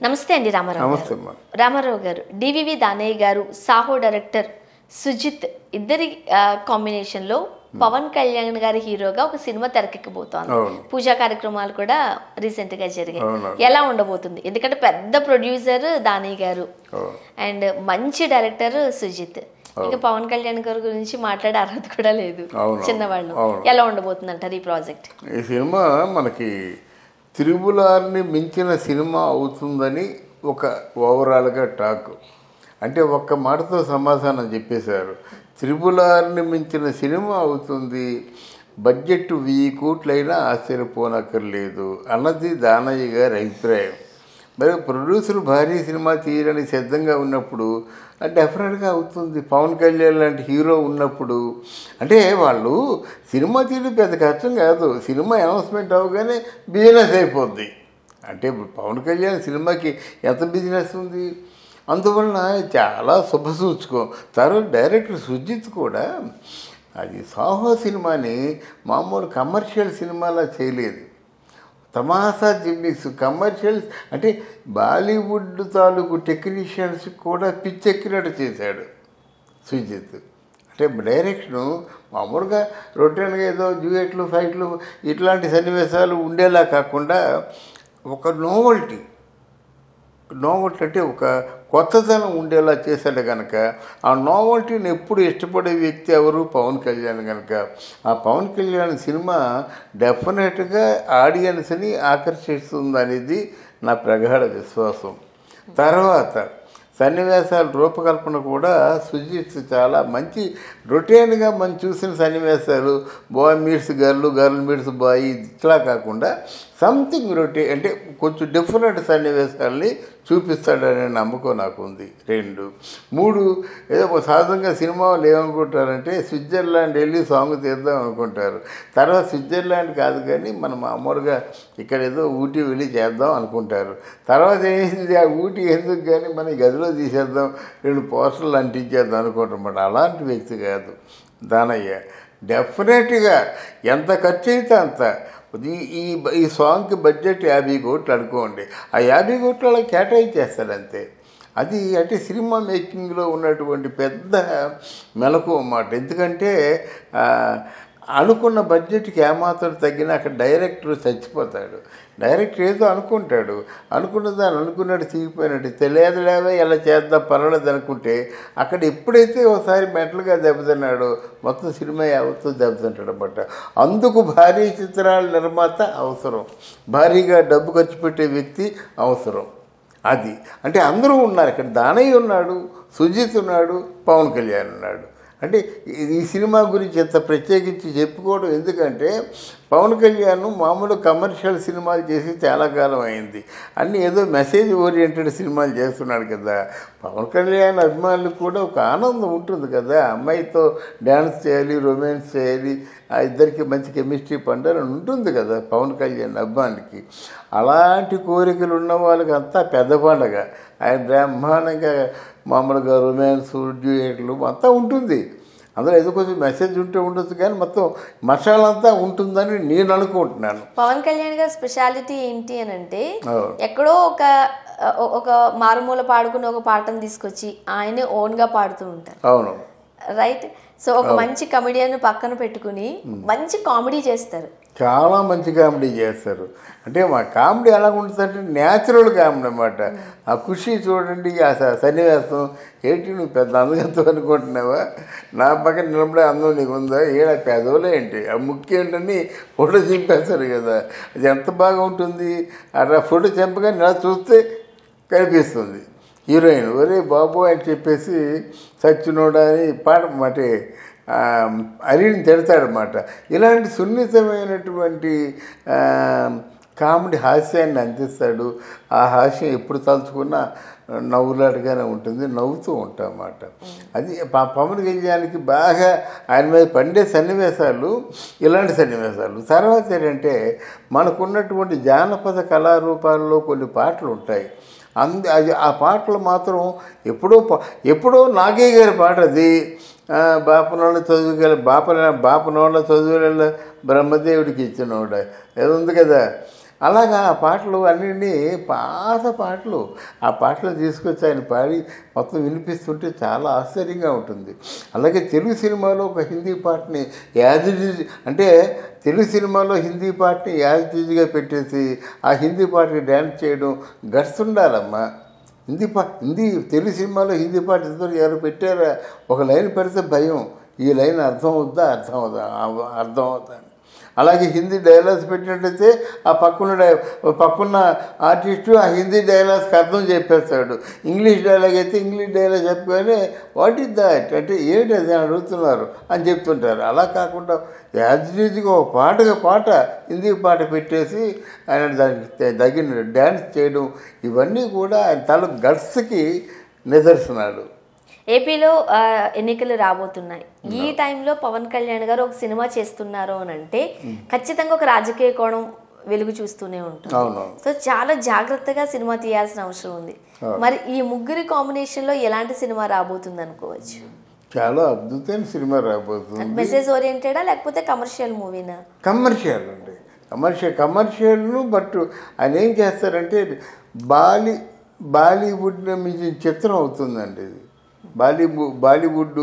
నమస్తే అండి రామారావు నమస్తే గారు. అమ్మా. రామారావు గారు, డివివి దానయ్య గారు, సాహో డైరెక్టర్ సుజిత్ ఇద్దరి కాంబినేషన్లో పవన్ కళ్యాణ్ గారి హీరోగా ఒక సినిమా తెరకెక్కబోతోంది. అవును. పూజా కార్యక్రమాలు కూడా రీసెంట్ గా జరిగాయి. అవును. ఎలా ఉండబోతుంది? ఎందుకంటే పెద్ద ప్రొడ్యూసర్ దానయ్య గారు అవును. అండ్ మంచి డైరెక్టర్ సుజిత్. ఇక పవన్ కళ్యాణ్ గారి గురించి మాట్లాడే అర్హత కూడా లేదు. అవును. చిన్నవాళ్ళు అవును. ఎలా ఉండబోతుంది అంటారు ఈ ప్రాజెక్ట్? ఈ సినిమా మనకి త్రిబులార్ని మించిన సినిమా అవుతుందని ఒక ఓవరాల్గా టాక్. అంటే ఒక్క మాటతో సమాధానం చెప్పేశారు. త్రిబులార్ని మించిన సినిమా అవుతుంది, బడ్జెట్ 1000 కోట్లైనా ఆశ్చర్యపోనక్కర్లేదు అన్నది దానయ్య గారి అభిప్రాయం. మరి ప్రొడ్యూసర్ భారీ సినిమా తీయడానికి సిద్ధంగా ఉన్నప్పుడు డెఫినెట్గా అవుతుంది. పవన్ కళ్యాణ్ లాంటి హీరో ఉన్నప్పుడు అంటే వాళ్ళు సినిమా తీయడం పెద్ద కష్టం కాదు. సినిమా అనౌన్స్మెంట్ అవగానే బిజినెస్ అయిపోద్ది. అంటే పవన్ కళ్యాణ్ సినిమాకి ఎంత బిజినెస్ ఉంది, అందువలన చాలా శుభసూచకం. తర్వాత డైరెక్టర్ సుజిత్ కూడా అది సాహో సినిమాని మామూలు కమర్షియల్ సినిమాలా చేయలేదు. తమాషా జిమ్మిక్స్ కమర్షియల్స్ అంటే బాలీవుడ్ తాలూకు టెక్నీషియన్స్ కూడా పిచ్చెక్కినట్టు చేశాడు సుజిత్. అంటే డైరెక్షను మామూలుగా రొటీన్గా ఏదో డ్యూయెట్లు ఫైట్లు ఇట్లాంటి సన్నివేశాలు ఉండేలా కాకుండా ఒక నోవల్టీ అంటే ఒక కొత్తదనం ఉండేలా చేశాడు కనుక ఆ నోవల్టీని ఎప్పుడు ఇష్టపడే వ్యక్తి ఎవరు? పవన్ కళ్యాణ్ కనుక ఆ పవన్ కళ్యాణ్ సినిమా డెఫినెట్గా ఆడియన్స్ని ఆకర్షిస్తుంది అనేది నా ప్రగాఢ విశ్వాసం. తర్వాత సన్నివేశాల రూపకల్పన కూడా సుజిత్ చాలా మంచి రొటీన్గా మనం చూసిన సన్నివేశాలు boy meets girl, girl meets boy ఇట్లా కాకుండా సంథింగ్ రొటీన్ అంటే కొంచెం డిఫరెంట్ సన్నివేశాలని చూపిస్తాడనే నమ్మకం నాకు ఉంది. 2, 3 ఏదో సహజంగా సినిమా వాళ్ళు ఏమనుకుంటారంటే స్విట్జర్లాండ్ వెళ్ళి సాంగ్ తీద్దాం అనుకుంటారు. తర్వాత స్విట్జర్లాండ్ కాదు కానీ మనం మామూలుగా ఇక్కడ ఏదో ఊటీ వెళ్ళి చేద్దాం అనుకుంటారు. తర్వాత ఏంటి ఆ ఊటీ ఎందుకు కానీ మన గదిలో తీసేద్దాం, 2 పోస్టర్లు అంటించేద్దాం అనుకుంటారన్నమాట. అలాంటి వ్యక్తి కాదు దానయ్య. డెఫినెట్గా ఎంత ఖర్చు అయితే అంత. ఈ సాంగ్కి బడ్జెట్ 50 కోట్లు అనుకోండి, ఆ 50 కోట్లు అలా కేటాయించేస్తాడు అంతే. అది అంటే సినిమా మేకింగ్లో ఉన్నటువంటి పెద్ద మెలకు అన్నమాట. ఎందుకంటే అనుకున్న బడ్జెట్కి ఏమాత్రం తగ్గినా అక్కడ డైరెక్టర్ చచ్చిపోతాడు. డైరెక్టర్ ఏదో అనుకుంటాడు, అనుకున్న దాన్ని అనుకున్నట్టు తీగిపోయినట్టు తెలియదు లేవే ఎలా చేద్దాం పర్వాలేదు అనుకుంటే అక్కడ ఎప్పుడైతే ఒకసారి మెంటల్గా దెబ్బతిన్నాడో మొత్తం సినిమా యావత్తు దెబ్బతింటాడు అన్నమాట. అందుకు భారీ చిత్రాల నిర్మాత అవసరం, భారీగా డబ్బు ఖర్చు పెట్టే వ్యక్తి అవసరం. అది అంటే అందరూ ఉన్నారు ఇక్కడ. దానయ్య ఉన్నాడు, సుజిత్ ఉన్నాడు, పవన్ కళ్యాణ్ ఉన్నాడు. అంటే ఈ సినిమా గురించి ఎంత ప్రత్యేకించి చెప్పుకోవడం ఎందుకంటే పవన్ కళ్యాణ్ మామూలు కమర్షియల్ సినిమాలు చేసి చాలా కాలం అయింది. అన్నీ ఏదో మెసేజ్ ఓరియంటెడ్ సినిమాలు చేస్తున్నాడు కదా. పవన్ కళ్యాణ్ అభిమానులకు కూడా ఒక ఆనందం ఉంటుంది కదా, అమ్మాయితో డ్యాన్స్ చేయాలి, రొమాన్స్ చేయాలి, ఆ ఇద్దరికి మంచి కెమిస్ట్రీ పండాలని ఉంటుంది కదా పవన్ కళ్యాణ్ అభిమానికి. అలాంటి కోరికలు ఉన్న వాళ్ళకి అంతా పెద్ద పండగ. ఆయన బ్రహ్మాండంగా మామూలుగా రొమాన్స్ డ్యూయెట్లు అంతా ఉంటుంది. అందులో ఏదో కొంచెం మెసేజ్ ఉంటే ఉండొచ్చు కానీ మొత్తం మసాలా అంతా ఉంటుందని నేను అనుకుంటున్నాను. పవన్ కళ్యాణ్ గారి స్పెషాలిటీ ఏంటి అని అంటే ఎక్కడో ఒక మారుమూల పాడుకుని ఒక పాటను తీసుకొచ్చి ఆయనే ఓన్గా పాడుతూ ఉంటారు. అవును, రైట్. సో ఒక మంచి కమెడియన్ పక్కన పెట్టుకుని మంచి కామెడీ చేస్తారు, చాలా మంచి కామెడీ చేస్తారు. అంటే మా కామెడీ ఎలా ఉంటుందంటే న్యాచురల్ కామెడీ అన్నమాట. ఆ ఖుషి చూడండి, ఆ సన్నివేశం ఏంటి నువ్వు పెద్ద అందగంతో అనుకుంటున్నావా, నా పక్కన నిలబడే అందం నీకు ఉందా, ఏడా పెదవులే ఏంటి, ఆ ముఖ్యం ఏంటని ఫోటో చింపేస్తారు కదా, అది ఎంత బాగా ఉంటుంది. అలా ఫోటో చెంపగానే ఇలా చూస్తే కనిపిస్తుంది హీరోయిన్, ఒరే బాబు అని చెప్పేసి సచ్చినోడా అని పాట మాట అరిని తిడతాడనమాట. ఇలాంటి సున్నితమైనటువంటి కామెడీ హాస్యాన్ని అందిస్తాడు. ఆ హాస్యం ఎప్పుడు తలుచుకున్నా నవ్వులాటగానే ఉంటుంది, నవ్వుతూ ఉంటాం అన్నమాట. అది పవన్ కళ్యాణ్కి బాగా ఆయన మీద పండే సన్నివేశాలు ఇలాంటి సన్నివేశాలు. తర్వాత ఏంటంటే మనకున్నటువంటి జానపద కళారూపాల్లో కొన్ని పాటలు ఉంటాయి. అది ఆ పాటలు మాత్రం ఎప్పుడో నాగయ్య గారి పాట అది. బాపనోళ్ళ చదువుకెళ్ళ బాపనోళ్ళ చదువుల బ్రహ్మదేవుడికి ఇచ్చినోడ ఏదో ఉంది కదా, అలాగా ఆ పాటలు అన్నీ పాత పాటలు. ఆ పాటలు తీసుకొచ్చి ఆయన పాడి మొత్తం వినిపిస్తుంటే చాలా ఆశ్చర్యంగా ఉంటుంది. అలాగే తెలుగు సినిమాలో ఒక హిందీ పాటని యాజ్ ఇట్ ఈజ్, అంటే తెలుగు సినిమాలో హిందీ పాటని యాజ్ ఇట్ ఈజ్గా పెట్టేసి ఆ హిందీ పాటకి డ్యాన్స్ చేయడం గట్స్ ఉండాలమ్మా. హిందీ తెలుగు సినిమాలో హిందీ పాట ఇంతవరకు ఎవరు పెట్టారా? ఒక లైన్ పెడితే భయం, ఈ లైన్ అర్థం అవుతా. అలాగే హిందీ డైలాగ్స్ పెట్టినట్టయితే ఆ పక్కన్న ఆర్టిస్టు ఆ హిందీ డైలాగ్స్కి అర్థం చెప్పేస్తాడు. ఇంగ్లీష్ డైలాగ్ అయితే ఇంగ్లీష్ డైలాగ్ చెప్పగానే వాట్ ఈజ్ దాట్ అంటే ఏంటి అది అని అడుగుతున్నారు అని చెప్తుంటారు. అలా కాకుండా యాజ్గా ఒక పాట హిందీ పాట పెట్టేసి ఆయన దానికి తగిన డ్యాన్స్ చేయడం, ఇవన్నీ కూడా ఆయన తల గట్స్కి నిదర్శనాలు. ఏపీలో ఎన్నికలు రాబోతున్నాయి. ఈ టైంలో పవన్ కళ్యాణ్ గారు ఒక సినిమా చేస్తున్నారు అని అంటే ఖచ్చితంగా ఒక రాజకీయ కోణం వెలుగు చూస్తూనే ఉంటుంది. సో చాలా జాగ్రత్తగా సినిమా తీయాల్సిన అవసరం ఉంది. మరి ఈ ముగ్గురి కాంబినేషన్ లో ఎలాంటి సినిమా రాబోతుంది అనుకోవచ్చు? చాలా అద్భుతమైన సినిమా రాబోతుంది. మెసేజ్ ఓరియంటెడా లేకపోతే కమర్షియల్ మూవీనా? కమర్షియల్ అండి, కమర్షియల్ను. బట్ ఆయన ఏం చేస్తారంటే బాలీవుడ్ని మించిన చిత్రం అవుతుందండి ఇది. బాలీవుడ్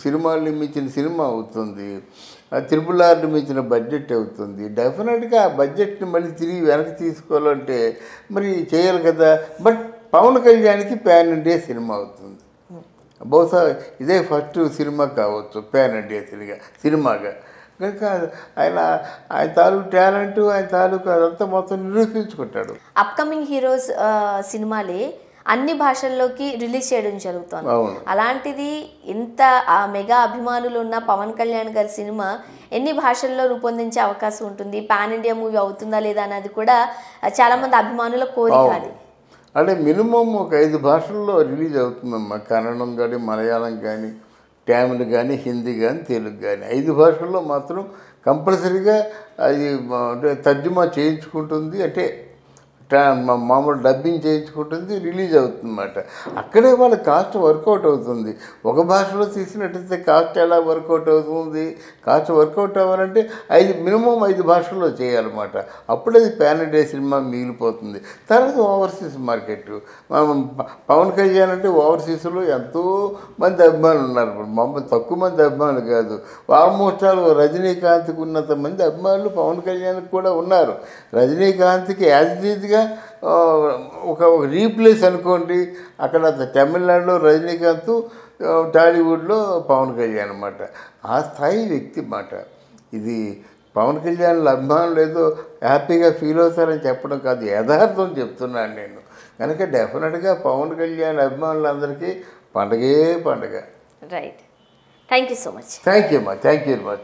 సినిమాల్ని మించిన సినిమా అవుతుంది. RRRని మించిన బడ్జెట్ అవుతుంది. డెఫినెట్గా ఆ బడ్జెట్ని మళ్ళీ తిరిగి వెనక్కి తీసుకోవాలంటే మరి చేయాలి కదా. బట్ పవన్ కళ్యాణ్కి ప్యాన్ ఇండియా సినిమా అవుతుంది. బహుశా ఇదే ఫస్ట్ సినిమా కావచ్చు ప్యాన్ ఇండియా సినిమాగా. కనుక ఆయన తాలూకు టాలెంట్, ఆయన తాలూకు అదంతా మొత్తం నిరూపించుకుంటాడు. అప్కమింగ్ హీరోస్ సినిమాలే అన్ని భాషల్లోకి రిలీజ్ చేయడం జరుగుతుంది. అలాంటిది ఇంత మెగా అభిమానులు ఉన్న పవన్ కళ్యాణ్ గారి సినిమా ఎన్ని భాషల్లో రూపొందించే అవకాశం ఉంటుంది? పాన్ ఇండియా మూవీ అవుతుందా లేదా అన్నది కూడా చాలా మంది అభిమానుల కోరిక. అది అంటే మినిమం ఒక 5 భాషల్లో రిలీజ్ అవుతుందమ్మా. కన్నడం కానీ, మలయాళం కానీ, తమిళ్ కానీ, హిందీ కానీ, తెలుగు కానీ 5 భాషల్లో మాత్రం కంపల్సరీగా అది అంటే తర్జుమా చేయించుకుంటుంది. అంటే మామూలు డబ్బింగ్ చేయించుకుంటుంది, రిలీజ్ అవుతుంది అన్నమాట. అక్కడే వాళ్ళ కాస్ట్ వర్కౌట్ అవుతుంది. ఒక భాషలో తీసినట్టయితే కాస్ట్ ఎలా వర్కౌట్ అవుతుంది? కాస్ట్ వర్కౌట్ అవ్వాలంటే మినిమం 5 భాషల్లో చేయాలన్నమాట. అప్పుడే అది ప్యాన్ ఇండియా సినిమా మిగిలిపోతుంది. తర్వాత ఓవర్సీస్ మార్కెట్. పవన్ కళ్యాణ్ అంటే ఓవర్సీస్లో ఎంతో మంది అభిమానులు ఉన్నారు. మమ్మల్ని తక్కువ మంది అభిమానులు కాదు, ఆల్మోస్ట్ ఆల్ రజనీకాంత్కి ఉన్నంత మంది అభిమానులు పవన్ కళ్యాణ్కి కూడా ఉన్నారు. రజనీకాంత్కి యాజ్ ఈజ్గా ఒక రీప్లేస్ అనుకోండి. అక్కడ తమిళనాడులో రజనీకాంత్, టాలీవుడ్లో పవన్ కళ్యాణ్ అన్నమాట. ఆ స్థాయి వ్యక్తి అన్నమాట. ఇది పవన్ కళ్యాణ్ అభిమానులు ఏదో హ్యాపీగా ఫీల్ అవుతారని చెప్పడం కాదు, యథార్థం చెప్తున్నాను నేను. కనుక డెఫినెట్గా పవన్ కళ్యాణ్ అభిమానులందరికీ పండగే పండగ. Right. Thank you so much. Thank you అమ్మా, థ్యాంక్ యూ వెరీ మచ్.